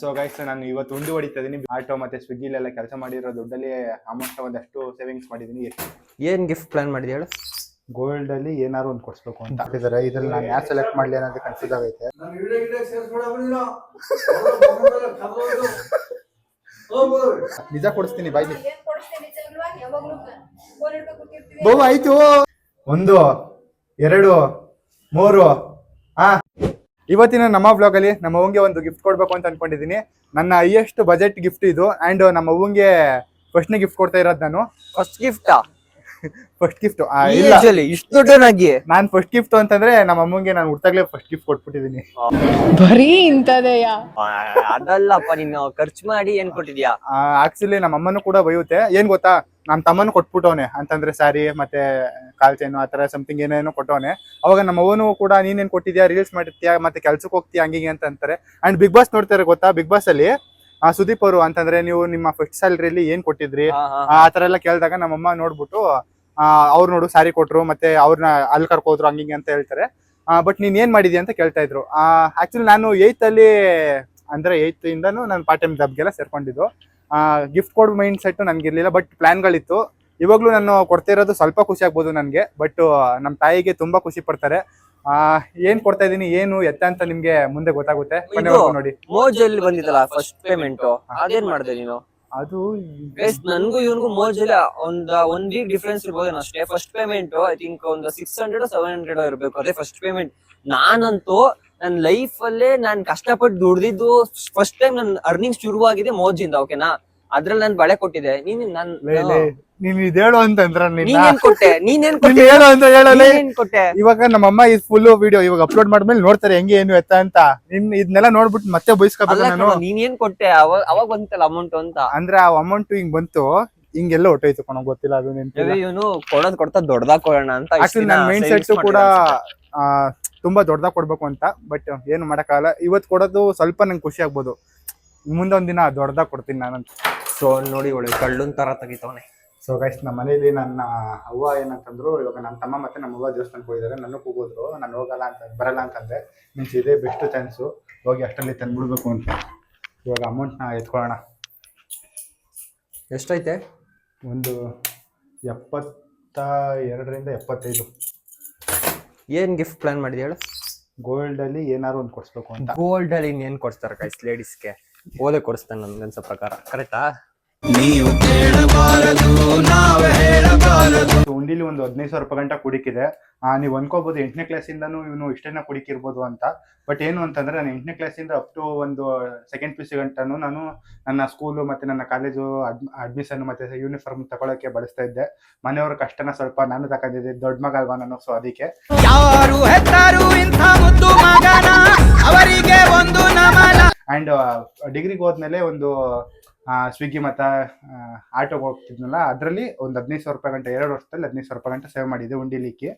So guys, ನಾನು ಇವತ್ತು ಉಂಡು ಹೊಡಿತಾ ಇದೀನಿ. ಆಟೋ ಮತ್ತೆ ಸ್ವಿಗ್ಗಿಲೆಲ್ಲ ಕೆಲಸ ಮಾಡಿರೋ ದುಡ್ಡಲ್ಲಿ ಆಲ್ಮೋಸ್ಟ್ ಒಂದಷ್ಟು ಸೇವಿಂಗ್ಸ್ ಮಾಡಿದೀನಿ. ಏನ್ ಗಿಫ್ಟ್ ಪ್ಲಾನ್ ಮಾಡಿದ್ಯಾ ಹೇಳು? ಗೋಲ್ಡ್ ಅಲ್ಲಿ ಏನಾದ್ರು ಒಂದು ಕೊಡ್ಸ್ಬೇಕು ಅಂತ ಇದ್ದಾರೆ. ಇದ್ರಲ್ಲಿ ನಾನು ಯಾರು ಸೆಲೆಕ್ಟ್ ಮಾಡ್ಲಿ ಅನ್ನೋದು ಕನ್ಫ್ಯೂಸ್ ಆಗೈತೆ. ನಿಜ ಕೊಡಿಸ್ತೀನಿ ಬಾಯ್ಲಿ. ಬಹು ಆಯ್ತು. 1 2 3 ಇವತ್ತಿನ ನಮ್ಮ ಬ್ಲಾಗ್ ಅಲ್ಲಿ ನಮ್ಮ ಅವ್ವಂಗೆ ಒಂದು ಗಿಫ್ಟ್ ಕೊಡ್ಬೇಕು ಅಂತ ಅನ್ಕೊಂಡಿದೀನಿ. ನನ್ನ ಹೈಯೆಸ್ಟ್ ಬಜೆಟ್ ಗಿಫ್ಟ್ ಇದು. ಅಂಡ್ ನಮ್ಮ ಅವ್ವಂಗೆ ಫಸ್ಟ್ನೇ ಗಿಫ್ಟ್ ಕೊಡ್ತಾ ಇರೋದು ನಾನು. ಫಸ್ಟ್ ಗಿಫ್ಟ್ ಫಸ್ಟ್ ಗಿಫ್ಟ್ ಇಷ್ಟು ದೊಡ್ಡನಾಗಿ ನಾನ್ ಫಸ್ಟ್ ಗಿಫ್ಟ್ ಅಂತಂದ್ರೆ ನಮ್ಮ ಅಮ್ಮಂಗೆ ನಾನು ಹುಟ್ಟಾಗ್ಲೇ ಫಸ್ಟ್ ಗಿಫ್ಟ್ ಕೊಟ್ಬಿಟ್ಟಿದೀನಿ. ಬರೀ ಇಂತದೆಯಾ? ಅದಲ್ಲಪ್ಪ, ನೀನು ಖರ್ಚು ಮಾಡಿ ಏನ್ ಕೊಟ್ಟಿದ್ಯಾ? ಆಕ್ಚುಲಿ ನಮ್ಮ ಅಮ್ಮನೂ ಕೂಡ ಬೈಯುತ್ತೆ. ಏನ್ ಗೊತ್ತಾ, ನಮ್ಮ ತಮ್ಮನು ಕೊಟ್ಬಿಟ್ಟವನೆ ಅಂತಂದ್ರೆ ಸ್ಯಾರಿ ಮತ್ತೆ ಕಾಲ್ ಚೈನು ಆತರ ಸಮಥಿಂಗ್ ಏನೇನೋ ಕೊಟ್ಟವನೆ. ಅವಾಗ ನಮ್ಮ ಅವನು ಕೂಡ ನೀನೇನ್ ಕೊಟ್ಟಿದ್ಯಾ, ರೀಲ್ಸ್ ಮಾಡಿರ್ತೀಯಾ ಮತ್ತೆ ಕೆಲ್ಸಕ್ಕೆ ಹೋಗ್ತೀಯಾ ಹಂಗಿಗೆ ಅಂತ ಅಂತಾರೆ. ಅಂಡ್ ಬಿಗ್ ಬಾಸ್ ನೋಡ್ತಾರೆ ಗೊತ್ತಾ, ಬಿಗ್ ಬಾಸ್ ಅಲ್ಲಿ ಸುದೀಪ್ ಅವರು ಅಂತಂದ್ರೆ ನೀವು ನಿಮ್ಮ ಫಸ್ಟ್ ಸ್ಯಾಲರಿಲಿ ಏನ್ ಕೊಟ್ಟಿದ್ರಿ ಆತರ ಎಲ್ಲ ಕೇಳಿದಾಗ ನಮ್ಮಮ್ಮ ನೋಡ್ಬಿಟ್ಟು ಅವ್ರು ನೋಡು ಸ್ಯಾರಿ ಕೊಟ್ರು ಮತ್ತೆ ಅವ್ರನ್ನ ಅಲ್ಲಿ ಕರ್ಕೋದ್ರು ಹಂಗಿಂಗೆ ಅಂತ ಹೇಳ್ತಾರೆ. ಬಟ್ ನೀನ್ ಏನ್ ಮಾಡಿದ್ಯಾ ಅಂತ ಕೇಳ್ತಾ ಇದ್ರು. ಆಕ್ಚುಲಿ ನಾನು 8th ಅಲ್ಲಿ ಅಂದ್ರೆ 8th ಇಂದನೂ ನಾನು ಪಾರ್ಟ್ ಟೈಮ್ ಜಾಬ್ಗೆಲ್ಲ ಸೇರ್ಕೊಂಡಿದ್ದು. ಗಿಫ್ಟ್ ಕೊಡೋ ಮೈಂಡ್ ಸೆಟ್ ನನ್ಗಿರ್ಲಿಲ್ಲ, ಬಟ್ ಪ್ಲಾನ್ಗಳಿತ್ತು. ಇವಾಗ್ಲೂ ನಾನು ಕೊಡ್ತಾ ಇರೋದು ಸ್ವಲ್ಪ ಖುಷಿ ಆಗ್ಬೋದು ನನ್ಗೆ, ಬಟ್ ನಮ್ಮ ತಾಯಿಗೆ ತುಂಬಾ ಖುಷಿ ಪಡ್ತಾರೆ. ಏನ್ ಕೊಡ್ತಾ ಇದೀನಿ ಏನು ಎತ್ತ ಅಂತ ನಿಮ್ಗೆ ಮುಂದೆ ಗೊತ್ತಾಗುತ್ತೆ. ನೋಡಿ ಮೋಜಲ್ಲಿ ಬಂದಿತ್ತಲ್ಲ ಫಸ್ಟ್ ಪೇಮೆಂಟ್, ಅದೇನ್ ಮಾಡಿದೆ ನೀನು? ಅದು ನನ್ಗೂ ಇವನ್ಗೂ ಮೋಜಲ್ಲಿ ಒಂದ್ ವೀಕ್ ಡಿಫ್ರೆನ್ಸ್ ಇರ್ಬೋದು ಅಷ್ಟೇ. ಫಸ್ಟ್ ಪೇಮೆಂಟ್ ಐ ಥಿಂಕ್ ಒಂದು 600 700 ಇರ್ಬೇಕು, ಅದೇ ಫಸ್ಟ್ ಪೇಮೆಂಟ್. ನಾನಂತೂ ನನ್ನ ಲೈಫ್ ಅಲ್ಲೇ ನಾನ್ ಕಷ್ಟಪಟ್ಟು ದುಡ್ದಿದ್ದು ಫಸ್ಟ್ ಟೈಮ್ ನನ್ ಅರ್ನಿಂಗ್ ಶುರುವಾಗಿದೆ ಮೋಜಿಂದ. ಓಕೆನಾ? ಅದ್ರಲ್ಲಿ ನಾನು ಬಳೆ ಕೊಟ್ಟಿದ್ದೆ. ನೀನ್ ಇದೇಳು ಅಂತಂದ್ರ ನೀನೇನ್ ಕೊಟ್ಟೆ? ಹೇಳು ಅಂತ ಹೇಳಲ್ಲ. ಕೊಟ್ಟೆ ಇವಾಗ ನಮ್ಮಮ್ಮ ಇದು ಫುಲ್ ವಿಡಿಯೋ ಇವಾಗ ಅಪ್ಲೋಡ್ ಮಾಡ್ಮೇಲೆ ನೋಡ್ತಾರೆ ಹೆಂಗೆ ಏನು ಎತ್ತ ಅಂತ. ಇದನ್ನೆಲ್ಲ ನೋಡ್ಬಿಟ್ಟು ಮತ್ತೆ ಬಯಸ್ಕೋಬೇಕು ನಾನು. ನೀನೇನ್ ಕೊಟ್ಟೆ? ಅವಾಗ ಬಂತಲ್ಲ ಅಮೌಂಟ್ ಅಂತ. ಅಂದ್ರೆ ಆ ಅಮೌಂಟ್ ಹಿಂಗ್ ಬಂತು, ಹಿಂಗೆಲ್ಲ ಹೊಟ್ಟೋಯ್ತು ಕಣ, ಗೊತ್ತಿಲ್ಲ ಅದು ನೆನ್ಪಿಲ್ಲ. ಇವನು ಕೊಡ್ತಾ ದೊಡ್ಡದಾಗ ಕೊಡೋಣ ಅಂತ. ಆಕ್ಚುಲಿ ನನ್ನ ಮೈಂಡ್ ಸೆಟ್ ಕೂಡ ತುಂಬಾ ದೊಡ್ಡದಾಗ ಕೊಡ್ಬೇಕು ಅಂತ. ಬಟ್ ಏನು ಮಾಡಕ್ಕಾಗಲ್ಲ. ಇವತ್ತು ಕೊಡೋದು ಸ್ವಲ್ಪ ನಂಗೆ ಖುಷಿ ಆಗ್ಬೋದು, ಮುಂದೊಂದ್ ದಿನ ದೊಡ್ಡದಾಗ ಕೊಡ್ತೀನಿ ನಾನಂತ. ಸೊ ನೋಡಿ, ಒಳ್ಳೆ ಕಳ್ಳನ್ ತರ ತೆಗಿತವನೆ. ಸೊ ಗೈಸ್, ನಮ್ಮ ಮನೇಲಿ ನನ್ನ ಅವ್ವ ಏನಂತಂದ್ರು, ಇವಾಗ ನನ್ನ ತಮ್ಮ ಮತ್ತೆ ನಮ್ಮ ಅವ್ವ ದೇವಸ್ಥಾನಕ್ಕೆ ಹೋಗಿದ್ದಾರೆ. ನನ್ನ ಕೂಗಿದ್ರು, ನಾನು ಹೋಗಲ್ಲ ಅಂತ ಬರಲ್ಲ ಅಂತಂದೆ. ಮೀನ್ಸ್ ಇದೇ ಬೆಸ್ಟ್ ಚಾನ್ಸು, ಹೋಗಿ ಅಷ್ಟರಲ್ಲಿ ತಂದ್ಬಿಡ್ಬೇಕು ಅಂತ. ಇವಾಗ ಅಮೌಂಟ್ನ ಎತ್ಕೊಳ್ಳೋಣ. ಎಷ್ಟೈತೆ? ಒಂದು 72ರಿಂದ 75. ಏನ್ ಗಿಫ್ಟ್ ಪ್ಲಾನ್ ಮಾಡಿದ್ಯಾ ಹೇಳು? ಗೋಲ್ಡ್ ಅಲ್ಲಿ ಏನಾದ್ರು ಒಂದು ಕೊಡ್ಸ್ಬೇಕು ಅಂತ. ಗೋಲ್ಡ್ ಅಲ್ಲಿ ಇನ್ನೇನ್ ಕೊಡ್ಸ್ತಾರ ಗೈಸ್ ಲೇಡೀಸ್ಗೆ? ಓಲೆ ಕೊಡಿಸ್ತಾನೆ ನನ್ಗನ್ಸೋ ಪ್ರಕಾರ. ಕರೆಕ್ಟಾ? ನೀವು ಕೇಳಬಾರದು, ನಾವು ಹೇಳಬಾರದು. ಉಂಡಿಲಿ ಒಂದು 15,000 ರೂಪಾಯಿ ಗಂಟ ಕುಡಿಕಿದೆ. ನೀವು ಅನ್ಕೋಬಹುದು 8ನೇ ಕ್ಲಾಸಿಂದನೂ ಇವನು ಇಷ್ಟೇನ ಕುಡಿಕಿರ್ಬೋದು ಅಂತ. ಬಟ್ ಏನು ಅಂತಂದ್ರೆ ನಾನು 8ನೇ ಕ್ಲಾಸಿಂದ ಅಪ್ ಟು ಒಂದು 2nd PUC ಗಂಟನು ನಾನು ನನ್ನ ಸ್ಕೂಲು ಮತ್ತೆ ನನ್ನ ಕಾಲೇಜು ಅಡ್ಮಿಷನ್ ಮತ್ತೆ ಯೂನಿಫಾರ್ಮ್ ತಗೊಳಕ್ಕೆ ಬಳಸ್ತಾ ಇದ್ದೆ. ಮನೆಯವ್ರ ಕಷ್ಟನ ಸ್ವಲ್ಪ ನಾನು ತಗೊಂಡಿದ್ದೆ, ದೊಡ್ಡ ಮಗ ಅಲ್ವಾ ನಾನು. ಸೊ ಅದಕ್ಕೆ ಅಂಡ್ ಡಿಗ್ರಿಗೆ ಹೋದ್ಮೇಲೆ ಒಂದು ಸ್ವಿಗ್ಗಿ ಮತ್ತು ಆಟೋಗೆ ಹೋಗ್ತಿದ್ನಲ್ಲ, ಅದರಲ್ಲಿ ಒಂದು 15,000 ರೂಪಾಯಿ ಗಂಟೆ 2 ವರ್ಷದಲ್ಲಿ 15,000 ರೂಪಾಯಿ ಗಂಟೆ ಸೇವ್ ಮಾಡಿದ್ದೆ ಉಂಡಿಲಿಕ್ಕೆ.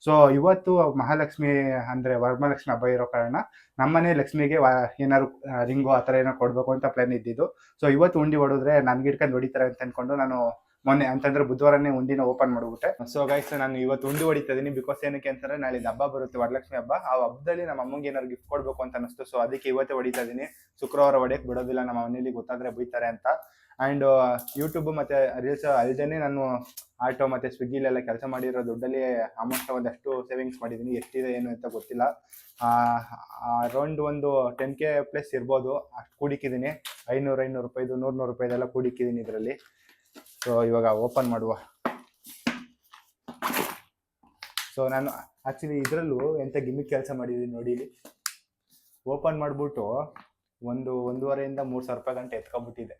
ಸೊ ಇವತ್ತು ಮಹಾಲಕ್ಷ್ಮಿ ಅಂದರೆ ವರಮಹಾಲಕ್ಷ್ಮಿ ಹಬ್ಬ ಇರೋ ಕಾರಣ ನಮ್ಮನೆ ಲಕ್ಷ್ಮಿಗೆ ಏನಾದ್ರು ರಿಂಗು ಆ ಥರ ಏನೋ ಕೊಡಬೇಕು ಅಂತ ಪ್ಲಾನ್ ಇದ್ದಿದ್ದು. ಸೊ ಇವತ್ತು ಉಂಡಿ ಹೊಡಿದ್ರೆ ನನ್ಗೆ ಇಟ್ಕೊಂಡು ಹೊಡಿತಾರೆ ಅಂತ ಅಂದ್ಕೊಂಡು ನಾನು ಮೊನ್ನೆ ಅಂತಂದ್ರೆ ಬುಧವಾರನೇ ಉಂಡಿನ ಓಪನ್ ಮಾಡ್ಬಿಟ್ಟೆ. ಸೊ ಗೈಸ್, ನಾನು ಇವತ್ತು ಉಂಡಿ ಹೊಡಿತಾ ಇದೀನಿ. ಬಿಕಾಸ್ ಏನಕ್ಕೆ ಅಂತಂದ್ರೆ ನಾಳೆ ಹಬ್ಬ ಬರುತ್ತೆ, ವರಲಕ್ಷ್ಮಿ ಹಬ್ಬ. ಆ ಹಬ್ಬದಲ್ಲಿ ನಮ್ಮ ಅಮ್ಮಂಗೆ ಏನಾದ್ರು ಗಿಫ್ಟ್ ಕೊಡ್ಬೇಕು ಅಂತ ಅನಿಸ್ತು. ಸೊ ಅದಕ್ಕೆ ಇವತ್ತೇ ಹೊಡಿತಾ ಇದೀನಿ. ಶುಕ್ರವಾರ ಹೊಡೆಯಕ್ಕೆ ಬಿಡೋದಿಲ್ಲ, ನಮ್ಮ ಮನೇಲಿ ಗೊತ್ತಾದ್ರೆ ಬೈತಾರೆ ಅಂತ. ಅಂಡ್ ಯೂಟ್ಯೂಬ್ ಮತ್ತೆ ರೀಲ್ಸ್ ಅಲ್ದೇನೆ ನಾನು ಆಟೋ ಮತ್ತೆ ಸ್ವಿಗ್ಗಿಲೆಲ್ಲ ಕೆಲಸ ಮಾಡಿರೋ ದುಡ್ಡಲ್ಲಿ ಆಲ್ಮೋಸ್ಟ್ ಒಂದಷ್ಟು ಸೇವಿಂಗ್ಸ್ ಮಾಡಿದೀನಿ. ಎಷ್ಟಿದೆ ಏನು ಅಂತ ಗೊತ್ತಿಲ್ಲ. ಅರೌಂಡ್ ಒಂದು 10K ಪ್ಲಸ್ ಇರ್ಬೋದು. ಅಷ್ಟು ಕೂಡಿಕ್ಕಿದ್ದೀನಿ. 500 ರೂಪಾಯಿದು 100 ರೂಪಾಯಿದೆಲ್ಲ ಕೂಡಿಕ್ಕಿದ್ದೀನಿ ಇದರಲ್ಲಿ. ಸೊ ಇವಾಗ ಓಪನ್ ಮಾಡುವ. ಸೊ ನಾನು ಆಕ್ಚುಲಿ ಇದರಲ್ಲೂ ಎಂತ ಗಿಮಿಕ್ ಕೆಲಸ ಮಾಡಿದ್ದೀನಿ ನೋಡಿ. ಇಲ್ಲಿ ಓಪನ್ ಮಾಡ್ಬಿಟ್ಟು 1.5ರಿಂದ 3,000 ರೂಪಾಯಿ ಗಂಟೆ ಎತ್ಕೊಬಿಟ್ಟಿದೆ.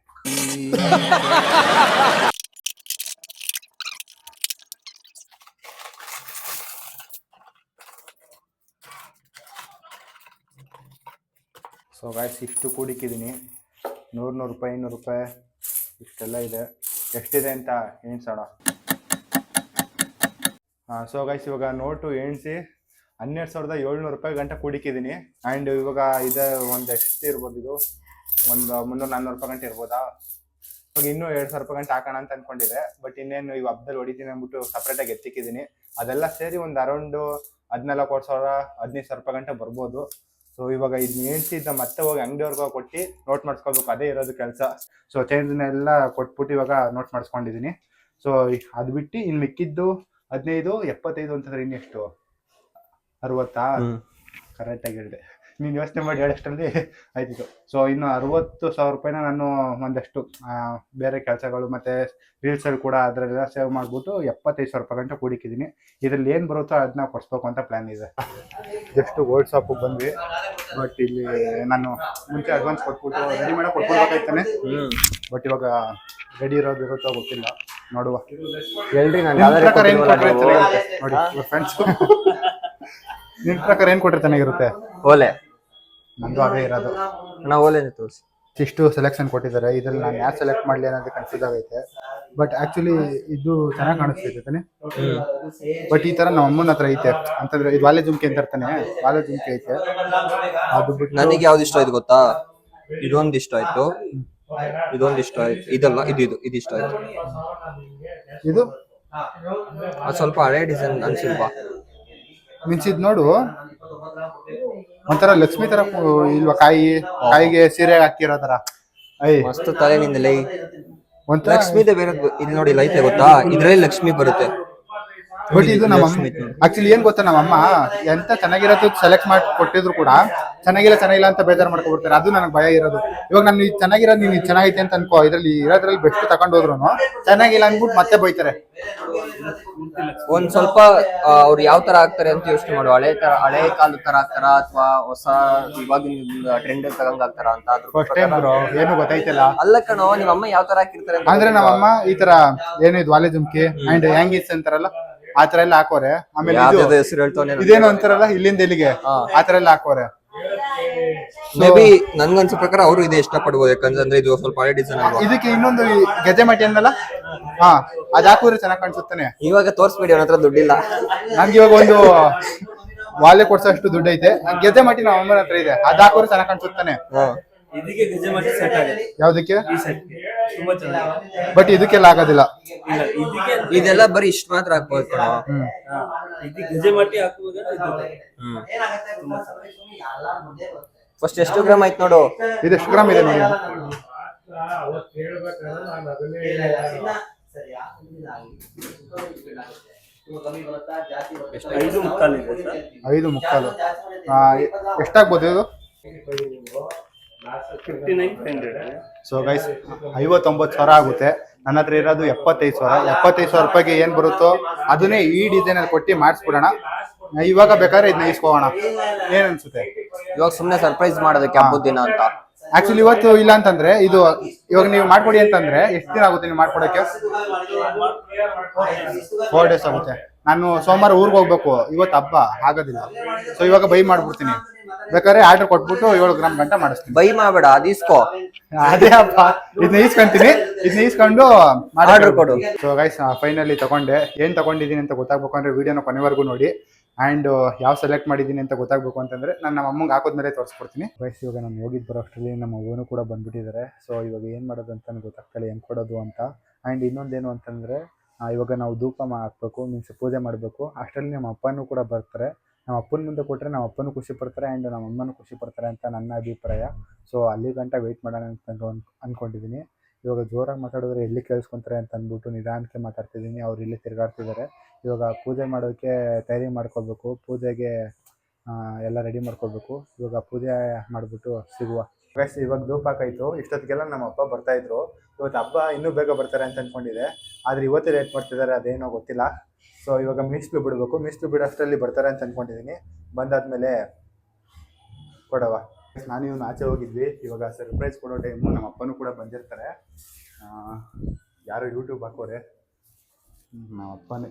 ಸೊ ಗಾಯ್ಸ್, ಇಷ್ಟು ಕೂಡಿಕ್ಕಿದ್ದೀನಿ. 100 ರೂಪಾಯಿ 500 ರೂಪಾಯಿ ಇಷ್ಟೆಲ್ಲ ಇದೆ. ಎಷ್ಟಿದೆ ಅಂತ ಎಣಿಸೋಣ. ಸೊ ಗೈಸ್, ಇವಾಗ ನೋಟು ಎಣಿಸಿ 12,700 ರೂಪಾಯಿ ಗಂಟೆ ಕೂಡಿಕ್ಕಿದ್ದೀನಿ. ಆ್ಯಂಡ್ ಇವಾಗ ಇದೆ ಒಂದು ಎಷ್ಟು ಇರ್ಬೋದು, ಇದು ಒಂದು 300-400 ರೂಪಾಯಿ ಗಂಟೆ ಇರ್ಬೋದಾ. ಇವಾಗ ಇನ್ನೂ 2,000 ರೂಪಾಯಿ ಗಂಟೆ ಹಾಕೋಣ ಅಂತ ಅಂದ್ಕೊಂಡಿದ್ದೆ. ಬಟ್ ಇನ್ನೇನು ಈ ಹಬ್ಬದಲ್ಲಿ ಹೊಡಿತೀನಿ ಅಂದ್ಬಿಟ್ಟು ಸಪ್ರೇಟಾಗಿ ಎತ್ತಿಕ್ಕಿದ್ದೀನಿ. ಅದೆಲ್ಲ ಸೇರಿ ಒಂದು ಅರೌಂಡು 14,000 15,000 ರೂಪಾಯಿ ಗಂಟೆ ಬರ್ಬೋದು. ಸೊ ಇವಾಗ ಇದನ್ನ ಹೇಳ್ತಿದ್ದ ಮತ್ತೆ ಹೋಗಿ ಅಂಗಡಿಯವ್ರಿಗೆ ಕೊಟ್ಟು ನೋಟ್ ಮಾಡಿಸ್ಕೋಬೇಕು, ಅದೇ ಇರೋದು ಕೆಲಸ. ಸೊ ಚೇಂಜ್ನೆಲ್ಲ ಕೊಟ್ಬಿಟ್ಟು ಇವಾಗ ನೋಟ್ ಮಾಡಿಸ್ಕೊಂಡಿದ್ದೀನಿ. ಸೊ ಅದು ಬಿಟ್ಟು ಇನ್ನು ಮಿಕ್ಕಿದ್ದು 15, 75 ಅಂತಂದ್ರೆ ಇನ್ನೆಷ್ಟು 60 ಕರೆಕ್ಟಾಗಿ ಹೇಳಿದೆ. ನೀನು ಯೋಚನೆ ಮಾಡಿ ಹೇಳಷ್ಟರಲ್ಲಿ ಆಯ್ತಿತ್ತು. ಸೊ ಇನ್ನು 60,000 ರೂಪಾಯಿನ ನಾನು ಒಂದಷ್ಟು ಬೇರೆ ಕೆಲಸಗಳು ಮತ್ತು ರೀಲ್ಸಲ್ಲಿ ಕೂಡ ಅದರೆಲ್ಲ ಸೇವ್ ಮಾಡಿಬಿಟ್ಟು 75,000 ರೂಪಾಯಿ ಗಂಟೆ ಕೂಡಿಕ್ಕಿದ್ದೀನಿ. ಇದರಲ್ಲಿ ಏನು ಬರುತ್ತೋ ಅದನ್ನ ಕೊಡಿಸ್ಬೇಕು ಅಂತ ಪ್ಲ್ಯಾನ್ ಇದೆ. ಜಸ್ಟ್ ಗೋಲ್ಡ್ ಶಾಪಿಗೆ ಬಂದ್ವಿ, ಬಟ್ ಇಲ್ಲಿ ನಾನು ಮುಂಚೆ ಅಡ್ವಾನ್ಸ್ ಕೊಟ್ಬಿಟ್ಟು ರೆಡಿ ಮಾಡೋ ಕೊಟ್ಬಿಡ್ಬೇಕಾಯ್ತಾನೆ. ಬಟ್ ಇವಾಗ ರೆಡಿ ಇರೋದು ಇರುತ್ತೋ ಗೊತ್ತಿಲ್ಲ, ನೋಡುವ. ಹೇಳ್ರಿ ನಾನು ನೋಡಿ ಫ್ರೆಂಡ್ಸ್, ನಿನ್ನ ಪ್ರಕಾರ ಏನು ಕೊಟ್ಟರೆ ಚೆನ್ನಾಗಿರುತ್ತೆ? ಓಲೆ, ನಂದು ಅದೇ ಇರೋದು. ನಾವು ಓಲೆ ತೋರಿಸಿ. ಇಷ್ಟು ಸೆಲೆಕ್ಷನ್ ಕೊಟ್ಟಿದ್ದಾರೆ, ಇದ್ರಲ್ಲಿ ನಾನು ಯಾರು ಸೆಲೆಕ್ಟ್ ಮಾಡಲಿ ಅನ್ನೋದು ಕನ್ಫ್ಯೂಸ್ ಆಗೈತೆ. ಬಟ್ ಆ್ಯಕ್ಚುಲಿ ಇದು ಚೆನ್ನಾಗಿ ಕಾಣಿಸ್ತೈತೆ ತಾನೆ. ಬಟ್ ಈ ಥರ ನಮ್ಮ ಅಮ್ಮನ ಹತ್ರ ಐತೆ ಅಂತಂದ್ರೆ ಇದು ವಾಲೆ ಜುಮ್ಕೆ ಅಂತ ಇರ್ತಾನೆ, ವಾಲೆ ಜುಮ್ಕೆ ಐತೆ. ಅದು ಬಿಟ್ಟು ನನಗೆ ಯಾವ್ದು ಇಷ್ಟ ಆಯ್ತು ಗೊತ್ತಾ? ಇದೊಂದು ಇಷ್ಟ ಆಯ್ತು, ಇದೊಂದು ಇಷ್ಟ ಆಯ್ತು, ಇದಲ್ಲ ಇದು ಇಷ್ಟ ಆಯ್ತು. ಇದು ಅದು ಸ್ವಲ್ಪ ಹಳೆ ಡಿಸೈನ್ ಅನ್ಸಿಲ್ವಾ? ಮೀನ್ಸ್ ಇದು ನೋಡು, ಒಂಥರ ಲಕ್ಷ್ಮಿ ತರ ಇಲ್ವಾ? ಕಾಯಿಗೆ ಸೀರೆ ಹಾಕಿರೋ ತರ ಮಸ್ತ್ ತಲೆ ನಿಂದಲೇ. ಒಂಥರ ಲಕ್ಷ್ಮೀದೇ ಬೇರೆ ಇದು ನೋಡಿ, ಲೈತೆ ಗೊತ್ತಾ? ಇದ್ರಲ್ಲಿ ಲಕ್ಷ್ಮಿ ಬರುತ್ತೆ. ಬಟ್ ಇದು ನಮ್ಮ ಆಕ್ಚುಲಿ ಏನ್ ಗೊತ್ತಾ, ನಮ್ಮಮ್ಮ ಎಂತ ಚೆನ್ನಾಗಿರೋದು ಸೆಲೆಕ್ಟ್ ಮಾಡಿ ಕೊಟ್ಟಿದ್ರು ಕೂಡ ಚೆನ್ನಾಗಿಲ್ಲ ಅಂತ ಬೇಜಾರು ಮಾಡ್ಕೊಬಿಡ್ತಾರೆ. ಅದು ನನಗೆ ಭಯ ಇರೋದು. ಇವಾಗ ನಾನು ಇದು ಚೆನ್ನಾಗಿರೋದು ನೀನು ಚೆನ್ನಾಗೈತೆ ಅಂತ ಅನ್ಕೋ, ಇದ್ರಲ್ಲಿ ಇರೋದ್ರಲ್ಲಿ ಬೆಸ್ಟ್ ತಗೊಂಡು ಹೋದ್ರು ಚೆನ್ನಾಗಿಲ್ಲ ಅಂದ್ಬಿಟ್ಟು ಮತ್ತೆ ಬೈತಾರೆ. ಒಂದ್ ಸ್ವಲ್ಪ ಅವ್ರು ಯಾವ ತರ ಆಗ್ತಾರೆ ಅಂತ ಯೋಚನೆ ಮಾಡು. ಹಳೆ ಕಾಲದ ತರ ಆಗ್ತಾರ ಅಥವಾ ಹೊಸ ಇವಾಗಿನ ಟ್ರೆಂಡ್ ತಗಂಗ್ ಆಗ್ತಾರ ಅಂತ. ಫಸ್ಟ್ ಟೈಮ್ ಬ್ರೋ, ಏನು ಗೊತ್ತಾಯ್ತಿಲ್ಲ. ಅಲ್ಲ ಕಣೋ, ನಿಮ್ಮ ಅಮ್ಮ ಯಾವ ತರ ಹಾಕಿರ್ತಾರೆ ಅಂದ್ರೆ ನಮ್ಮಮ್ಮ ಈ ತರ ಏನು ಇದು ವಾಲೆ ಜುಮ್ಕಿ ಅಂಡ್ ಹ್ಯಾಂಗಿಸ್ ಅಂತಾರಲ್ಲ ಆ ತರ ಎಲ್ಲ ಹಾಕೋರೆ. ಆಮೇಲೆ ಹೆಸರು ಹೇಳ್ತಾನೆ, ಇದೇನು ಅಂತಾರಲ್ಲ ಇಲ್ಲಿಂದ ಇಲ್ಲಿಗೆ ಆ ತರ ಎಲ್ಲ ಹಾಕೋರೆ. ಮೇ ಬಿ ನನ್ಗನ್ಸೋ ಪ್ರಕಾರ ಅವರು ಇದೇ ಇಷ್ಟ ಪಡ್ಬೋದು, ಯಾಕಂದ್ರೆ ಇದು ಸ್ವಲ್ಪ ಹಳೆ ಡಿಸೈನ್ ಅಲ್ವಾ. ಇದಕ್ಕೆ ಇನ್ನೊಂದು ಗೆಜೆ ಮಟ್ಟಿ ಅಂದಲ್ಲ, ಅದ್ ಹಾಕಿದ್ರೆ ಚೆನ್ನಾಗಿ ಕಾಣಿಸುತ್ತಾನೆ. ಇವಾಗ ತೋರ್ಸ್ಬಿಡಿ, ಅವನ ಹತ್ರ ದುಡ್ಡಿಲ್ಲ. ನನ್ಗೆ ಇವಾಗ ಒಂದು ವಾಲೆ ಕೊಡ್ಸೋಷ್ಟು ದುಡ್ಡು ಐತೆ. ಗೆಜೆ ಮಟ್ಟಿ ನಮ್ಮ ಅಮ್ಮನ ಹತ್ರ ಇದೆ, ಅದ್ ಹಾಕಿದ್ರೆ ಚೆನ್ನಾಗಿ ಕಾಣಿಸುತ್ತಾನೆ. ಇದಕ್ಕೆ ಗಜಮಟ್ಟಿ ಸೆಟ್ ಆಗುತ್ತೆ. ಯಾವ್ದಕ್ಕೆ? ಈ ಸೆಟ್ ತುಂಬಾ ಚೆನ್ನಾಗಿದೆ. ಬಟ್ ಇದಕ್ಕೆಲ್ಲ ಆಗೋದಿಲ್ಲ. ಇಲ್ಲ, ಇದಕ್ಕೆ ಇದೆಲ್ಲ ಬರೀ ಇಷ್ಟ ಮಾತ್ರ ಹಾಕ್ಬೋದು. ಇದಕ್ಕೆ ಗಜಮಟ್ಟಿ ಹಾಕುವಾಗ ಫಸ್ಟ್ ಎಷ್ಟು ಗ್ರಾಮ್ ಆಯ್ತು ನೋಡು. ಇದೆಷ್ಟು ಗ್ರಾಮ್ ಇದೆ ನೋಡಿ. ಇದು 5.25 ಇದೆ ಸರ್. 5.25. ಎಷ್ಟಾಗ್ಬೋದು ಇದು? 59,500. ಸೊ ಗೈಸ್ 59,000 ಆಗುತ್ತೆ. ನನ್ನ ಹತ್ರ ಇರೋದು 75,000. 75,000 ರೂಪಾಯಿಗೆ ಏನ್ ಬರುತ್ತೋ ಅದನ್ನೇ ಈ ಡಿಸೈನ್ ಅಲ್ಲಿ ಕೊಟ್ಟು ಮಾಡಿಸ್ಬಿಡೋಣ. ಇವಾಗ ಬೇಕಾದ್ರೆ ಇದನ್ನ ಇಸ್ಕೋಣ, ಏನ್ ಅನ್ಸುತ್ತೆ? ಇವಾಗ ಸುಮ್ನೆ ಸರ್ಪ್ರೈಸ್ ಮಾಡೋದಕ್ಕೆ ಹಬ್ಬದ ದಿನ ಅಂತ. ಆಕ್ಚುಲಿ ಇವತ್ತು ಇಲ್ಲ ಅಂತಂದ್ರೆ ಇದು ಇವಾಗ ನೀವು ಮಾಡ್ಕೊಡಿ ಅಂತಂದ್ರೆ ಎಷ್ಟು ದಿನ ಆಗುತ್ತೆ ನೀವು ಮಾಡ್ಕೊಡಕ್ಕೆ? 4 days ಆಗುತ್ತೆ. ನಾನು ಸೋಮವಾರ ಊರಿಗೆ ಹೋಗ್ಬೇಕು, ಇವತ್ತು ಹಬ್ಬ ಆಗೋದಿಲ್ಲ. ಸೊ ಇವಾಗ ಬೈ ಮಾಡ್ಬಿಡ್ತೀನಿ, ಬೇಕಾದ್ರೆ ಆರ್ಡರ್ ಕೊಟ್ಬಿಟ್ಟು 7 ಗ್ರಾಮ್ ಗಂಟ ಮಾಡಿಸ್ತೀನಿ. ಬೈ ಮಾಡಬೇಡ, ಅದಿಸ್ಕೋ. ಅದೇ ಹಬ್ಬ, ಇದನ್ನ ಈಸ್ಕೊಂತೀನಿ. ಇದನ್ನ ಈಸ್ಕೊಂಡು ಆರ್ಡರ್ ಕೊಡು. ಸೊ ಗೈಸ್ ಫೈನಲಿ ತಗೊಂಡೆ. ಏನ್ ತಗೊಂಡಿದ್ದೀನಿ ಅಂತ ಗೊತ್ತಾಗ್ಬೇಕು ಅಂದ್ರೆ ವಿಡಿಯೋನ ಕೊನೆವರೆಗೂ ನೋಡಿ. ಆ್ಯಂಡ್ ಯಾವ ಸೆಲೆಕ್ಟ್ ಮಾಡಿದ್ದೀನಿ ಅಂತ ಗೊತ್ತಾಗಬೇಕು ಅಂತಂದರೆ ನಾನು ನಮ್ಮ ಅಮ್ಮಂಗೆ ಹಾಕೋದ್ಮೇಲೆ ತೋರಿಸ್ಕೊಡ್ತೀನಿ. ವಯಸ್ಸು ಇವಾಗ ನಾನು ಹೋಗಿದ್ದು ಬರೋ ಅಷ್ಟರಲ್ಲಿ ನಮ್ಮ ಅವ್ವನೂ ಕೂಡ ಬಂದುಬಿಟ್ಟಿದ್ದಾರೆ. ಸೊ ಇವಾಗ ಏನು ಮಾಡೋದು ಅಂತ ಗೊತ್ತಾಗ್ತಲ್ಲ, ಹೆಂಗೆ ಕೊಡೋದು ಅಂತ. ಆ್ಯಂಡ್ ಇನ್ನೊಂದೇನು ಅಂತಂದರೆ ಇವಾಗ ನಾವು ಧೂಪ ಹಾಕಬೇಕು, ಮೀನ್ಸ್ ಪೂಜೆ ಮಾಡಬೇಕು. ಅಷ್ಟರಲ್ಲಿ ನಮ್ಮ ಅಪ್ಪನೂ ಕೂಡ ಬರ್ತಾರೆ. ನಮ್ಮ ಅಪ್ಪನ ಮುಂದೆ ಕೊಟ್ಟರೆ ನಮ್ಮ ಅಪ್ಪನೂ ಖುಷಿ ಪಡ್ತಾರೆ ಆ್ಯಂಡ್ ನಮ್ಮ ಅಮ್ಮನೂ ಖುಷಿ ಪಡ್ತಾರೆ ಅಂತ ನನ್ನ ಅಭಿಪ್ರಾಯ. ಸೊ ಅಲ್ಲಿ ಗಂಟ ವೆಯ್ಟ್ ಮಾಡೋಣ ಅಂತ ಅಂದ್ಕೊಂಡಿದ್ದೀನಿ. ಇವಾಗ ಜೋರಾಗಿ ಮಾತಾಡಿದ್ರೆ ಎಲ್ಲಿ ಕೇಳಿಸ್ಕೊತಾರೆ ಅಂತ ಅಂದ್ಬಿಟ್ಟು ನಿಧಾನಕ್ಕೆ ಮಾತಾಡ್ತಿದ್ದೀನಿ. ಅವ್ರು ಇಲ್ಲಿ ತಿರುಗಾಡ್ತಿದ್ದಾರೆ. ಇವಾಗ ಪೂಜೆ ಮಾಡೋಕ್ಕೆ ತಯಾರಿ ಮಾಡ್ಕೋಬೇಕು, ಪೂಜೆಗೆ ಎಲ್ಲ ರೆಡಿ ಮಾಡ್ಕೋಬೇಕು. ಇವಾಗ ಪೂಜೆ ಮಾಡಿಬಿಟ್ಟು ಸಿಗುವ. ಗೈಸ್ ಇವಾಗ ಧೂಪ ಹಾಕಾಯ್ತು. ಇಷ್ಟೊತ್ತಿಗೆಲ್ಲ ನಮ್ಮ ಅಪ್ಪ ಬರ್ತಾಯಿದ್ರು. ಇವತ್ತು ಹಬ್ಬ ಇನ್ನೂ ಬೇಗ ಬರ್ತಾರೆ ಅಂತ ಅಂದ್ಕೊಂಡಿದ್ದೆ, ಆದರೆ ಇವತ್ತೇ ಲೇಟ್ ಮಾಡ್ತಿದ್ದಾರೆ, ಅದೇನೋ ಗೊತ್ತಿಲ್ಲ. ಸೊ ಇವಾಗ ಮೀಸಲು ಬಿಡಬೇಕು, ಮೀಸಲು ಬಿಡೋಷ್ಟರಲ್ಲಿ ಬರ್ತಾರೆ ಅಂತ ಅಂದ್ಕೊಂಡಿದ್ದೀನಿ. ಬಂದಾದ್ಮೇಲೆ ಕೊಡವ. ನಾನು ಇವನು ಆಚೆ ಹೋಗಿದ್ವಿ, ಇವಾಗ ಸರ್ಪ್ರೈಸ್ ಕೊಡೋ ಟೈಮು. ನಮ್ಮ ಅಪ್ಪನೂ ಕೂಡ ಬಂದಿರ್ತಾರೆ. ಯಾರು ಯೂಟ್ಯೂಬ್ ಹಾಕೋರೆ, ನಮ್ಮ ಅಪ್ಪನೇ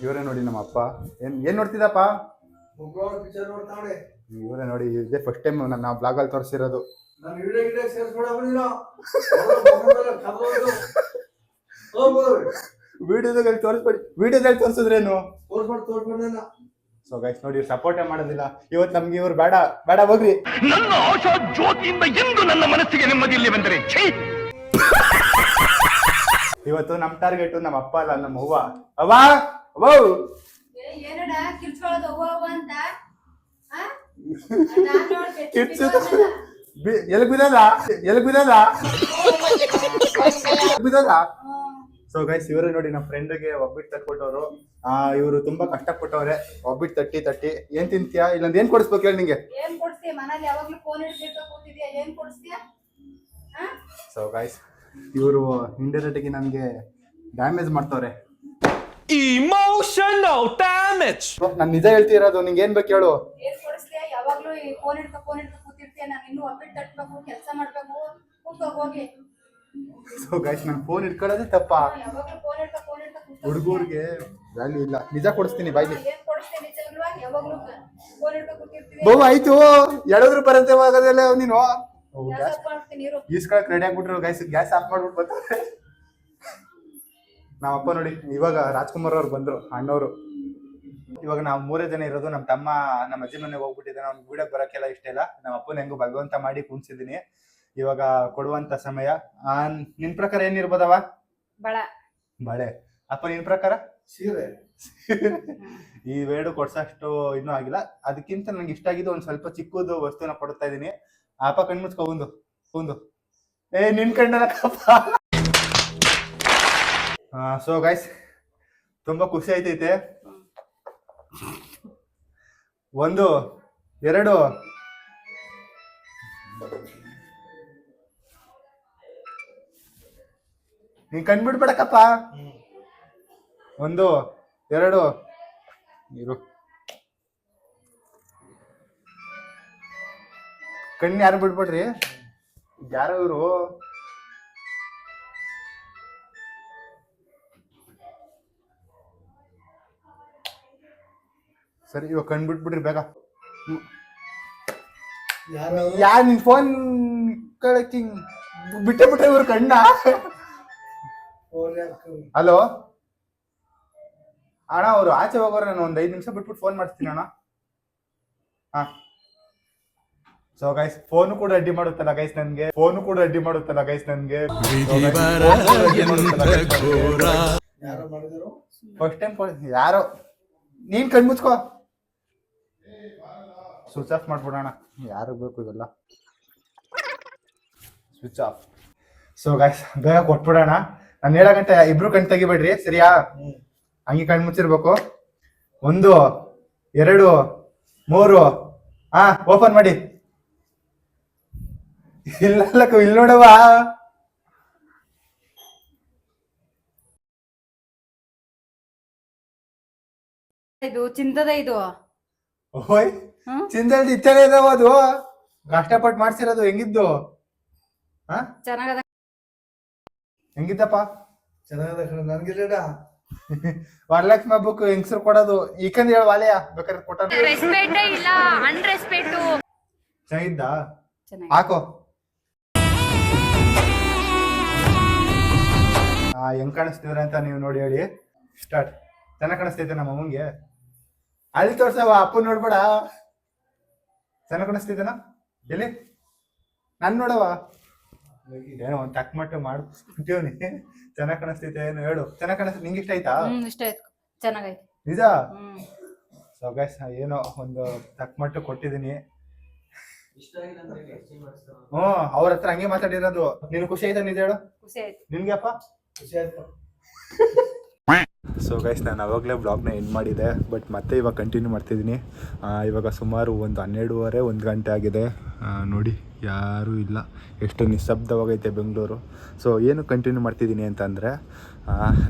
ಇವರೇ ನೋಡಿ. ನಮ್ಮ ಅಪ್ಪ ಏನು ನೋಡ್ತಿದ್ದಪ್ಪ? ಇವರೇ ನೋಡಿ. ಇದೇ ಫಸ್ಟ್ ಟೈಮ್ ನನ್ನ ಬ್ಲಾಗಲ್ಲಿ ತೋರಿಸಿರೋದು. ವಿಡಿಯೋದಲ್ಲಿ ತೋರಿಸ್ಬೇಡಿ, ವಿಡಿಯೋದಲ್ಲಿ ತೋರಿಸಿದ್ರೇನು? ಸೊ ಗೈಸ್ ನೋಡಿ, ಸಪೋರ್ಟೇ ಮಾಡೋದಿಲ್ಲ ಇವತ್ತು ನಮ್ಗೆ. ಇವ್ರು ಬೇಡ ಬೇಡ ಹೋಗ್ರಿ. ನನ್ನ ಆಶಾ ಜ್ಯೋತಿಯಿಂದ ಎಂದು ನನ್ನ ಮನಸ್ಸಿಗೆ ನೆಮ್ಮದಿಯಲ್ಲಿ ಬಂದರೆ ಇವತ್ತು ನಮ್ಮ ಟಾರ್ಗೆಟ್ ನಮ್ಮ ಅಪ್ಪ ಅಲ್ಲ, ನಮ್ಮ ಅವ್ವ. ಅವ್ವ ಅವ್ವ ಎಲ್ಲಿ ಬಿದ್ದದ ಸೊ ಗೈಸ್ ಇವರು ನೋಡಿ ನಮ್ಮ ಫ್ರೆಂಡ್ಗೆ ಒಬ್ಬಿಟ್ಟು ತಟ್ಕೊಟ್ಟವ್ರು. ಇವರು ತುಂಬಾ ಕಷ್ಟಪಟ್ಟವ್ರೆ. ಒಬ್ಬಿಟ್ಟು ತಟ್ಟಿ ಏನ್ ತಿಂತೀಯಾ ಇಲ್ಲೊಂದ್ ಏನ್ ಕೊಡಿಸ್ಬೇಕು ಹೇಳಿ ನಿಂಗೆ? ಏನ್ ಕೊಡ್ತೀಯ ಮನೇಲಿ ಯಾವಾಗ್ಲೂ ಫೋನ್ ಹಿಡ್ಕೊಂಡು ಕೂತಿದ್ಯಾ ಏನ್ ಕೊಡ್ತೀಯ? ಸೊ ಗೈಸ್ ಇವರು ಇಂಡೈರೆಕ್ಟ್ ನನ್ಗೆ ಡ್ಯಾಮೇಜ್ ಮಾಡ್ತವ್ರೆ. Emotional damage. ನಾನು ನಿಜ ಹೇಳ್ತಿರೋದು, ನಿಂಗೆ ಏನ್ ಬೇಕು ಹೇಳು? ಏನ್ ಕೊಡಿಸ್ತೀಯ? ಯಾವಾಗ್ಲೂ ಫೋನ್ ಹಿಡ್ಕೊಂಡು ಕೂತಿರ್ತೀಯ. ನಾನು ಇನ್ನು ಒಬ್ಬಿಟ್ಟು ತಟ್ಬೇಕು, ಕೆಲಸ ಮಾಡ್ಬೇಕು, ಕೂತ್ಕೋಗ್ ಹೋಗಿ. ಸೊ ಗೈಸ್ ನನ್ ಫೋನ್ ಇಟ್ಕೊಳ್ಳೋದೇ ತಪ್ಪ. ಯಾವಾಗ್ಲೂ ಫೋನ್ ಹಿಡ್ಕೊಂಡು ಹುಡುಗರಿಗೆ ವ್ಯಾಲ್ಯೂ ಇಲ್ಲ. ನಿಜ ಕೊಡಿಸ್ತೀನಿ ಬಾಯ್ಲಿ. ಏನ್ ಕೊಡಿಸ್ತೀಯ ನಿಜವಾಗ್ಲೂ? ಯಾವಾಗ್ಲೂ ಫೋನ್ ಹಿಡ್ಕೊಂಡು ಕೂತಿರ್ತೀವಿ. ಬಹು ಆಯ್ತು ಹೇಳಿದ್ರು ಬರಂತೆ ಆಗೋದಿಲ್ಲ ನೀನು. ಗ್ಯಾಸ್ ಆಫ್ ಮಾಡ್ತೀನಿ ಇರು. ಈಸ್ಕೊಳಕ್ ರೆಡಿ ಆಗ್ಬಿಟ್ರು ಗೈಸ್. ಗ್ಯಾಸ್ ಆಫ್ ಮಾಡ್ಬಿಟ್ಟು ಬರ್ತಾರೆ. ನಾವಪ್ಪ ನೋಡಿ ಇವಾಗ ರಾಜ್ಕುಮಾರ್ ಅವ್ರು ಬಂದ್ರು, ಅಣ್ಣವ್ರು. ಇವಾಗ ನಾವು 3 ಜನ ಇರೋದು. ನಮ್ಮ ತಮ್ಮ ನಮ್ಮ ಅಜ್ಜಿ ಮನೆಗೆ ಹೋಗ್ಬಿಟ್ಟಿದ್ದಾನೆ. ಅವ್ನು ವಿಡಿಯೋಗೆ ಬರೋಕ್ಕೆಲ್ಲ ಇಷ್ಟ ಇಲ್ಲ. ನಮ್ಮ ಅಪ್ಪನ ಹೆಂಗು ಭಗವಂತ ಮಾಡಿ ಕುಣ್ಸಿದೀನಿ. ಇವಾಗ ಕೊಡುವಂತ ಸಮಯ. ನಿನ್ ಪ್ರಕಾರ ಏನಿರ್ಬೋದವ? ಬಳೆ. ಅಪ್ಪ ನಿನ್ ಪ್ರಕಾರ? ಸೀರೆ. ಈ ವೇಡು ಕೊಡ್ಸಷ್ಟು ಇನ್ನೂ ಆಗಿಲ್ಲ. ಅದಕ್ಕಿಂತ ನಂಗೆ ಇಷ್ಟ ಆಗಿದ್ದು ಒಂದ್ ಸ್ವಲ್ಪ ಚಿಕ್ಕದು ವಸ್ತುನ ಕೊಡ್ತಾ ಇದೀನಿ. ಅಪ್ಪ ಕಣ್ಮುಚ್ಕೊ ಒಂದು. ನಿನ್ ಕಣ್ಣಪ್ಪ. ಸೊ ಗೈಸ್ ತುಂಬಾ ಖುಷಿ ಆಯ್ತೈತೆ. 1 2 ನೀನ್ ಕಣ್ಬಿಡ್ಬೇಡಕ್ಕಪ್ಪ. 1 2 ಇರು. ಕಣ್ಣು ಯಾರು ಬಿಡ್ಬೇಡ್ರಿ. ಯಾರೋ ಇವರು. ಸರಿ ಇವಾಗ ಕಣ್ ಬಿಟ್ಬಿಡ್ರಿ ಬೇಗ. ಯಾರು ನಿನ್ ಫೋನ್ ಬಿಟ್ಟೆ ಇವ್ರ ಕಣ್ಣ. ಹಲೋ ಅಣ್ಣ, ಅವ್ರು ಆಚೆ ಹೋಗೋರು. ನಾನು ಒಂದ್ 5 ನಿಮಿಷ ಬಿಟ್ಬಿಟ್ಟು ಫೋನ್ ಮಾಡ್ತೀನಿ ಅಣ್ಣ. ಸೊ ಗೈಸ್ ಫೋನು ಕೂಡ ಅಡ್ಡಿ ಮಾಡುತ್ತಲ್ಲ ಗೈಸ್ ನನ್ಗೆ. ಫಸ್ಟ್ ಟೈಮ್ ಯಾರೋ. ನೀನ್ ಕಣ್ಮುಚ್ಕೋ. Switch off ಮಾಡ್ಬಿಡೋಣ. ಯಾರಿಗೆ ಬೇಕು ಇದೆಲ್ಲ? Switch off. ಸೊ ಗೈಸ್ ಬೇಗ ಕೊಟ್ಬಿಡೋಣ. ನಾನು 7 ಗಂಟೆ ಇಬ್ರು ಕಣ್ ತೆಗಿಬೇಡ್ರಿ ಸರಿಯಾ? ಹಂಗೆ ಕಣ್ ಮುಚ್ಚಿರ್ಬೇಕು. 1 2 3 ಓಪನ್ ಮಾಡಿ. ಇಲ್ಲ ಇಲ್ಲಿ ನೋಡವಾ. ಇದು ಚಿಂತದ ಇದು. ಓಯ್ ಚಿಂತದ ಇತ್ತಲೇ ಇದಾವ. ಅದು ಕಷ್ಟಪಟ್ಟು ಮಾಡ್ಸಿರೋದು. ಹೆಂಗಿದ್ದು? ಚೆನ್ನಾಗದ. ಹೆಂಗಿದ್ದಪ್ಪ? ನನ್ಗಿಲ್ಲ. ವರಲಕ್ಷ್ಮಿ ಹಬ್ಬಕ್ಕೆ ಹೆಂಗಸರು ಕೊಡೋದು ಈಕಂದ್ ಹೇಳ ವಾಲೆಯ ಬೇಕಾದ್ರೆ ಕೊಟ್ಟ. ಚೆನ್ನಾಗಿದ್ದ? ಹಾಕೋ. ಹೆಂಗ್ ಕಾಣಿಸ್ತಿದ್ರೆ ಅಂತ ನೀವು ನೋಡಿ ಹೇಳಿ. ಸ್ಟಾರ್ಟ್. ಚೆನ್ನಾಗ್ ಕಾಣಿಸ್ತೈತೆ ನಮ್ಮ ಅಮ್ಮಂಗೆ. ಅಲ್ಲಿ ತೋರ್ಸವ. ಅಪ್ಪ ನೋಡ್ಬೇಡ. ಚೆನ್ನಾಗ್ ಕಾಣಿಸ್ತಿದ್ದೇನ? ಎಲ್ಲಿ ನನ್ ನೋಡವ. ಏನೋ ಒಂದ್ ತಕ್ಕ ಮಟ್ಟ ಮಾಡ್ಬಿಟ್ಟಿವ್ನಿ. ಚೆನ್ನಾಗ್ ಕಾಣಿಸ್ತೈತೆ ಏನು ಹೇಳು. ಚೆನ್ನಾಗ್ ಕಾಣಿಸ್ತೈತೆ. ನಿಂಗೆ ಇಷ್ಟ ಆಯ್ತಾ? ಇಷ್ಟ ಆಯ್ತು. ಚೆನ್ನಾಗೈತೆ. ನಿಜ? ಸೊ ಗೈಸ್ ಏನೋ ಒಂದು ತಕ್ಕ ಮಟ್ಟ ಕೊಟ್ಟಿದ್ದೀನಿ. ಅವ್ರ ಹತ್ರ ಹಂಗೆ ಮಾತಾಡಿರೋದು. ನೀನು ಖುಷಿ ಆಯ್ತಾ? ನಿಜ ಹೇಳು. ಖುಷಿ ಆಯ್ತು. ನಿನ್ಗೆ ಅಪ್ಪ? ಖುಷಿ ಆಯ್ತು. ಸೊ ಗೈಸ್ ನಾನು ಅವಾಗಲೇ ಬ್ಲಾಗ್ನ ಎಂಡ್ ಮಾಡಿದೆ. ಬಟ್ ಮತ್ತೆ ಇವಾಗ ಕಂಟಿನ್ಯೂ ಮಾಡ್ತಿದ್ದೀನಿ. ಇವಾಗ ಸುಮಾರು ಒಂದು 12:30 1 ಗಂಟೆ ಆಗಿದೆ. ನೋಡಿ ಯಾರೂ ಇಲ್ಲ. ಎಷ್ಟು ನಿಶ್ಶಬ್ದವಾಗೈತೆ ಬೆಂಗಳೂರು. ಸೊ ಏನು ಕಂಟಿನ್ಯೂ ಮಾಡ್ತಿದ್ದೀನಿ ಅಂತಂದರೆ,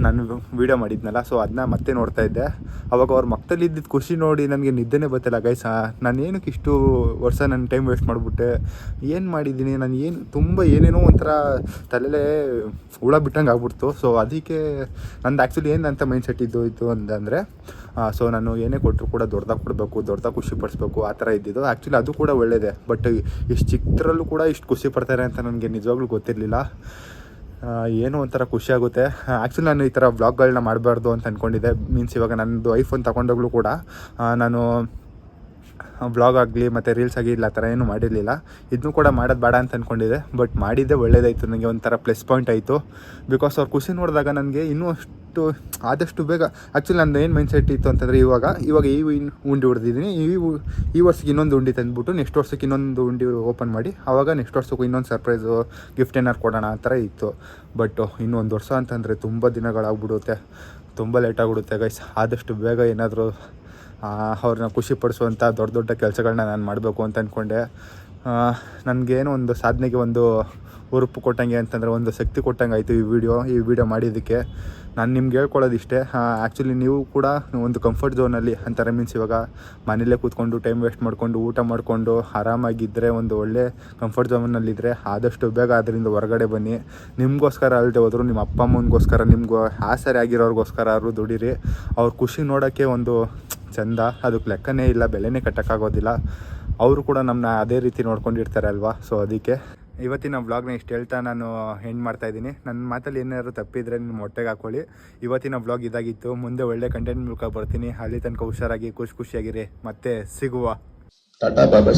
ನಾನು ವೀಡಿಯೋ ಮಾಡಿದ್ನಲ್ಲ, ಸೊ ಅದನ್ನ ಮತ್ತೆ ನೋಡ್ತಾ ಇದ್ದೆ. ಅವಾಗ ಅವ್ರ ಮಕ್ಕದಲ್ಲಿ ಇದ್ದಿದ್ದು ಖುಷಿ ನೋಡಿ ನನಗೆ ನಿದ್ದೆನೇ ಬರ್ತಿಲ್ಲ ಗೈಸ್. ನಾನು ಏನಕ್ಕೆ ಇಷ್ಟು ವರ್ಷ ನನ್ನ ಟೈಮ್ ವೇಸ್ಟ್ ಮಾಡಿಬಿಟ್ಟೆ, ಏನು ಮಾಡಿದ್ದೀನಿ ನಾನು, ಏನು ತುಂಬ ಏನೇನೋ ಒಂಥರ ತಲೆಲೇ ಹುಳ ಬಿಟ್ಟಂಗೆ ಆಗ್ಬಿಡ್ತು. ಸೊ ಅದಕ್ಕೆ ನಂದು ಆ್ಯಕ್ಚುಲಿ ಏನು ಅಂತ ಮೈಂಡ್ ಸೆಟ್ ಇತ್ತು ಅಂತಂದರೆ, ಸೊ ನಾನು ಏನೇ ಕೊಟ್ಟರು ಕೂಡ ದೊಡ್ಡದಾಗಿ ಕೊಡಬೇಕು, ದೊಡ್ಡದಾಗಿ ಖುಷಿ ಪಡಿಸ್ಬೇಕು, ಆ ಥರ ಇದ್ದಿದ್ದು. ಆ್ಯಕ್ಚುಲಿ ಅದು ಕೂಡ ಒಳ್ಳೆಯದೇ. ಬಟ್ ಇಷ್ಟು ಚಿಕ್ಕದ್ರಲ್ಲೂ ಕೂಡ ಇಷ್ಟು ಖುಷಿ ಪಡ್ತಾರೆ ಅಂತ ನನಗೆ ನಿಜವಾಗ್ಲೂ ಗೊತ್ತಿರಲಿಲ್ಲ. ಏನೋ ಒಂಥರ ಖುಷಿ ಆಗುತ್ತೆ. ಆ್ಯಕ್ಚುಲಿ ನಾನು ಈ ಥರ ವ್ಲಾಗ್ಗಳನ್ನ ಮಾಡಬಾರ್ದು ಅಂತ ಅಂದ್ಕೊಂಡಿದ್ದೆ. ಮೀನ್ಸ್ ಇವಾಗ ನನ್ನದು ಐಫೋನ್ ತೊಗೊಂಡೋಗ್ಲೂ ಕೂಡ ನಾನು ವ್ಲಾಗ್ ಆಗಲಿ ಮತ್ತು ರೀಲ್ಸ್ ಆಗಿಲ್ಲ ಆ ಥರ ಏನೂ ಮಾಡಿರಲಿಲ್ಲ. ಇದನ್ನೂ ಕೂಡ ಮಾಡೋದು ಬೇಡ ಅಂತ ಅಂದ್ಕೊಂಡಿದ್ದೆ. ಬಟ್ ಮಾಡಿದ್ದೆ ಒಳ್ಳೇದಾಯಿತು. ನನಗೆ ಒಂಥರ ಪ್ಲಸ್ ಪಾಯಿಂಟ್ ಆಯಿತು. ಬಿಕಾಸ್ ಅವ್ರ ಖುಷಿ ನೋಡಿದಾಗ ನನಗೆ ಇನ್ನೂ ಆದಷ್ಟು ಬೇಗ ಆ್ಯಕ್ಚುಲಿ ನಂದು ಏನು ಮೈಂಡ್ಸೆಟ್ ಇತ್ತು ಅಂತಂದರೆ ಇವಾಗ ಈ ಉಂಡಿ ಹೊಡೆದಿದ್ದೀನಿ, ಈ ವರ್ಷಕ್ಕೆ ಇನ್ನೊಂದು ಉಂಡಿ ತಂದುಬಿಟ್ಟು ನೆಕ್ಸ್ಟ್ ವರ್ಷಕ್ಕೆ ಇನ್ನೊಂದು ಉಂಡಿ ಓಪನ್ ಮಾಡಿ ಆವಾಗ ನೆಕ್ಸ್ಟ್ ವರ್ಷಕ್ಕೂ ಇನ್ನೊಂದು ಸರ್ಪ್ರೈಸು ಗಿಫ್ಟ್ ಏನಾರು ಕೊಡೋಣ ಆ ಥರ ಇತ್ತು. ಬಟ್ ಇನ್ನೂ 1 ವರ್ಷ ಅಂತಂದರೆ ತುಂಬ ದಿನಗಳಾಗ್ಬಿಡುತ್ತೆ, ತುಂಬ ಲೇಟಾಗ್ಬಿಡುತ್ತೆ ಗೈಸ್. ಆದಷ್ಟು ಬೇಗ ಏನಾದರೂ ಅವ್ರನ್ನ ಖುಷಿಪಡಿಸುವಂಥ ದೊಡ್ಡ ಕೆಲಸಗಳನ್ನ ನಾನು ಮಾಡಬೇಕು ಅಂತ ಅಂದ್ಕೊಂಡೆ. ನನಗೇನೋ ಒಂದು ಸಾಧನೆಗೆ ಒಂದು ಉರುಪು ಕೊಟ್ಟಂಗೆ ಅಂತಂದರೆ ಒಂದು ಶಕ್ತಿ ಕೊಟ್ಟಂಗೆ ಆಯಿತು ಈ ವಿಡಿಯೋ ಮಾಡಿದ್ದಕ್ಕೆ. ನಾನು ನಿಮ್ಗೆ ಹೇಳ್ಕೊಳ್ಳೋದು ಇಷ್ಟೇ, ಆ್ಯಕ್ಚುಲಿ ನೀವು ಕೂಡ ಒಂದು ಕಂಫರ್ಟ್ ಝೋನಲ್ಲಿ ಅಂತಾರೆ, ಮೀನ್ಸ್ ಇವಾಗ ಮನೇಲೇ ಕೂತ್ಕೊಂಡು ಟೈಮ್ ವೇಸ್ಟ್ ಮಾಡಿಕೊಂಡು ಊಟ ಮಾಡಿಕೊಂಡು ಆರಾಮಾಗಿದ್ದರೆ ಒಂದು ಒಳ್ಳೆ ಕಂಫರ್ಟ್ ಝೋನಲ್ಲಿದ್ದರೆ ಆದಷ್ಟು ಬೇಗ ಅದರಿಂದ ಹೊರಗಡೆ ಬನ್ನಿ. ನಿಮಗೋಸ್ಕರ ಅಲ್ಲದೆ ಹೋದರೂ ನಿಮ್ಮ ಅಪ್ಪ ಅಮ್ಮನಿಗೋಸ್ಕರ, ನಿಮ್ಗೆ ಆಸರೆ ಆಗಿರೋರಿಗೋಸ್ಕರ ಅವರು ದುಡೀರಿ. ಅವ್ರ ಖುಷಿ ನೋಡೋಕ್ಕೆ ಒಂದು ಚಂದ, ಅದಕ್ಕೆ ಲೆಕ್ಕನೇ ಇಲ್ಲ, ಬೆಲೆನೇ ಕಟ್ಟೋಕ್ಕಾಗೋದಿಲ್ಲ. ಅವರು ಕೂಡ ನಮ್ಮನ್ನ ಅದೇ ರೀತಿ ನೋಡ್ಕೊಂಡಿರ್ತಾರೆ ಅಲ್ವಾ. ಸೊ ಅದಕ್ಕೆ ಇವತ್ತಿನ ವ್ಲಾಗ್ನ ಇಷ್ಟು ಹೇಳ್ತಾ ನಾನು ಎಂಡ್ ಮಾಡ್ತಾಯಿದ್ದೀನಿ. ನನ್ನ ಮಾತಲ್ಲಿ ಏನಾದ್ರು ತಪ್ಪಿದರೆ ನಿಮ್ಮ ಹೊಟ್ಟೆಗೆ ಹಾಕ್ಕೊಳ್ಳಿ. ಇವತ್ತಿನ ವ್ಲಾಗ್ ಇದಾಗಿತ್ತು. ಮುಂದೆ ಒಳ್ಳೆ ಕಂಟೆಂಟ್ ಮೂಲಕ ಬರ್ತೀನಿ. ಅಲ್ಲಿ ತನಕ ಹುಷಾರಾಗಿ ಖುಷಿಯಾಗಿರಿ. ಮತ್ತೆ ಸಿಗುವ. ಟಾಟಾ ಬಾಬಾ.